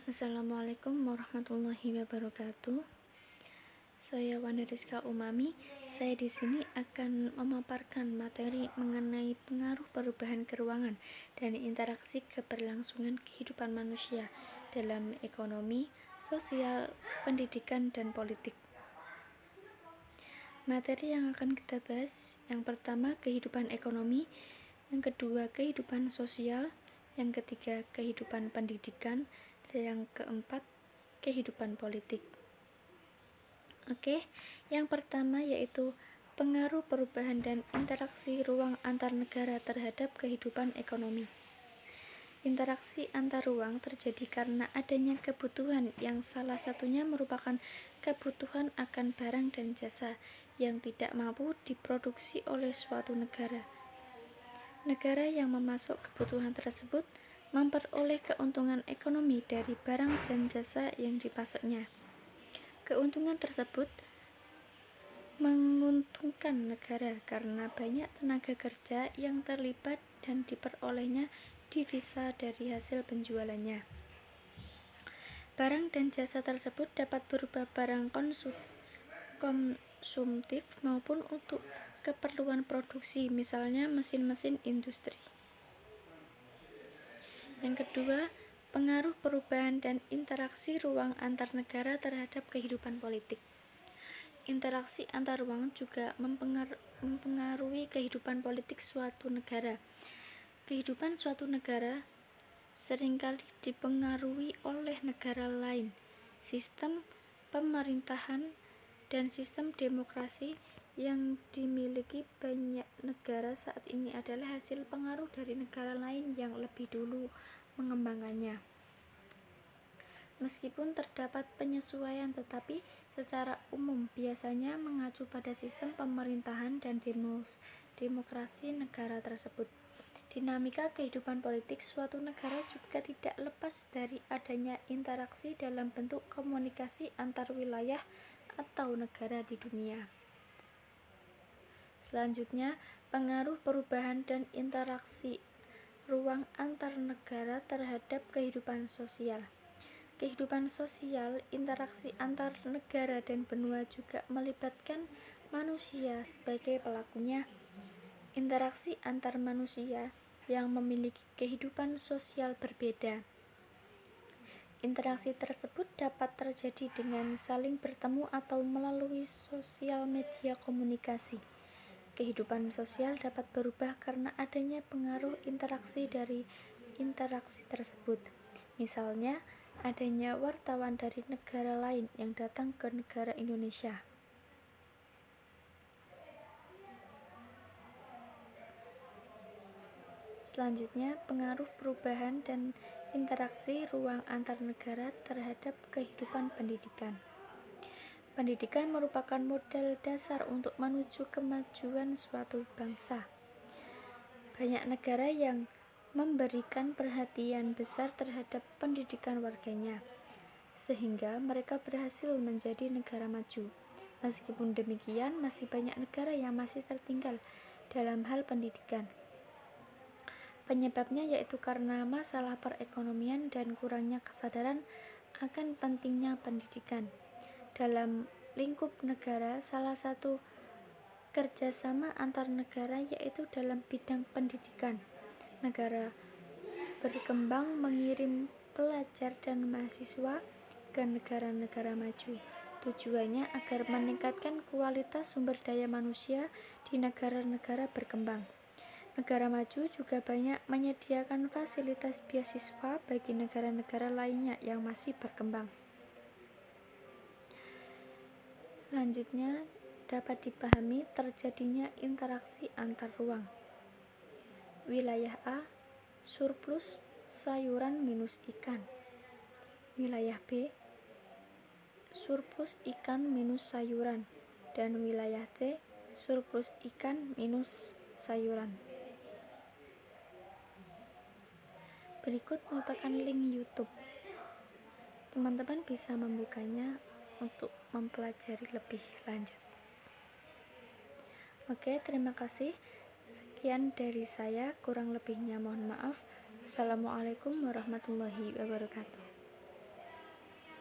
Assalamualaikum warahmatullahi wabarakatuh. Saya Wanda Rizka Umami. Saya di sini akan memaparkan materi mengenai pengaruh perubahan keruangan dan interaksi keberlangsungan kehidupan manusia dalam ekonomi, sosial, pendidikan, dan politik. Materi yang akan kita bahas, yang pertama kehidupan ekonomi, yang kedua kehidupan sosial, yang ketiga kehidupan pendidikan, dan yang keempat kehidupan politik. Oke, yang pertama yaitu pengaruh perubahan dan interaksi ruang antar negara terhadap kehidupan ekonomi. Interaksi antar ruang terjadi karena adanya kebutuhan yang salah satunya merupakan kebutuhan akan barang dan jasa yang tidak mampu diproduksi oleh suatu negara. Negara yang memasok kebutuhan tersebut memperoleh keuntungan ekonomi dari barang dan jasa yang dipasoknya. Keuntungan tersebut menguntungkan negara karena banyak tenaga kerja yang terlibat dan diperolehnya divisa dari hasil penjualannya. Barang dan jasa tersebut dapat berupa barang konsumtif maupun untuk keperluan produksi, misalnya mesin-mesin industri. Yang kedua, pengaruh perubahan dan interaksi ruang antar negara terhadap kehidupan politik. Interaksi antar ruang juga mempengaruhi kehidupan politik suatu negara. Kehidupan suatu negara seringkali dipengaruhi oleh negara lain. Sistem pemerintahan dan sistem demokrasi yang dimiliki banyak negara saat ini adalah hasil pengaruh dari negara lain yang lebih dulu mengembangkannya. Meskipun terdapat penyesuaian, tetapi secara umum biasanya mengacu pada sistem pemerintahan dan demokrasi negara tersebut. Dinamika kehidupan politik suatu negara juga tidak lepas dari adanya interaksi dalam bentuk komunikasi antar wilayah atau negara di dunia. Selanjutnya, pengaruh perubahan dan interaksi ruang antar negara terhadap kehidupan sosial. Kehidupan sosial, interaksi antar negara dan benua juga melibatkan manusia sebagai pelakunya. Interaksi antar manusia yang memiliki kehidupan sosial berbeda. Interaksi tersebut dapat terjadi dengan saling bertemu atau melalui sosial media komunikasi. Kehidupan sosial dapat berubah karena adanya pengaruh interaksi dari interaksi tersebut. Misalnya, adanya wartawan dari negara lain yang datang ke negara Indonesia. Selanjutnya, pengaruh perubahan dan interaksi ruang antar negara terhadap kehidupan pendidikan. Pendidikan merupakan modal dasar untuk menuju kemajuan suatu bangsa. Banyak negara yang memberikan perhatian besar terhadap pendidikan warganya, sehingga mereka berhasil menjadi negara maju. Meskipun demikian, masih banyak negara yang masih tertinggal dalam hal pendidikan. Penyebabnya yaitu karena masalah perekonomian dan kurangnya kesadaran akan pentingnya pendidikan. Dalam lingkup negara, salah satu kerjasama antar negara yaitu dalam bidang pendidikan. Negara berkembang mengirim pelajar dan mahasiswa ke negara-negara maju. Tujuannya agar meningkatkan kualitas sumber daya manusia di negara-negara berkembang. Negara maju juga banyak menyediakan fasilitas beasiswa bagi negara-negara lainnya yang masih berkembang. Selanjutnya, dapat dipahami terjadinya interaksi antar ruang. Wilayah A, surplus sayuran minus ikan. Wilayah B, surplus ikan minus sayuran. Dan wilayah C, surplus ikan minus sayuran. Berikut merupakan link YouTube. Teman-teman bisa membukanya untuk mempelajari lebih lanjut. Oke, terima kasih. Sekian dari saya, kurang lebihnya mohon maaf. Wassalamualaikum warahmatullahi wabarakatuh.